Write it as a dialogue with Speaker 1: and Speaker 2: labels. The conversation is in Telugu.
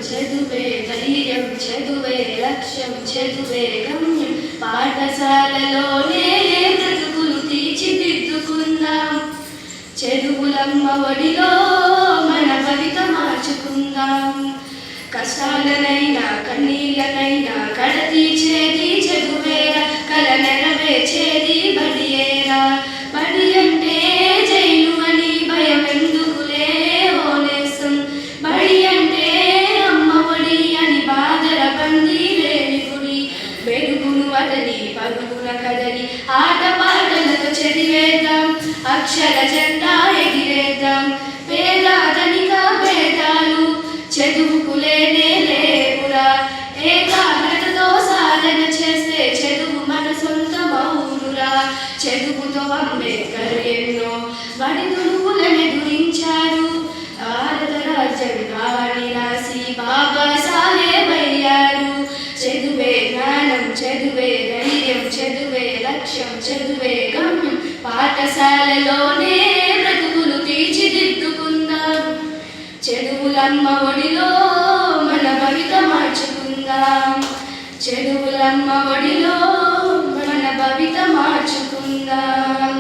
Speaker 1: చదువే ధైర్యం, చదువే లక్ష్యం, చదువే గమ్యం. పాఠశాలలోనే బ్రతుకులు తీర్చిదిద్దుకుందాం. చదువులమ్మ ఒడిలో మన భవిత మార్చుకుందాం. కష్టాలనైనా కన్నీళ్ళనైనా కడతీర్చేది చదువేరా, కల నెరవేర్చేది బడియేరా. బడి అంటే జైలు అని భయం ఎందుకులే ఓనేసం, బడి అంటే అమ్మ ఒడి అని బాధల బందీ లేని గుడి. వెలుగును వదలి పరుగున కదలి ఆటపాటలతో చదివేద్దాం, అక్షర జెండా ఎగిరేద్దాం. పేద ధనిక భేదాలు చదువుకు లేనే లేవురా. ఏకాగ్రతతో సాధన చేస్తే చదువు మన సొంతమౌనురా. చదువుతో అంబేద్కర్ ఎన్నో వడిదుడుకులను ఎదురించారు. భారత రాజ్యం కావాలని రాసి బాబా సాహెబ్ అయ్యారు. చదువే జ్ఞానం, చదువే ధైర్యం, చదువే లక్ష్యం, చదువే గమ్యం. పాఠశాలలోనే బ్రతుకులు తీర్చిదిద్దుకుందాం. చదువులమ్మ ఒడిలో మన భవిత మార్చుకుందాం. చదువులమ్మ ఒడిలో మన భవిత మార్చుకుందాం.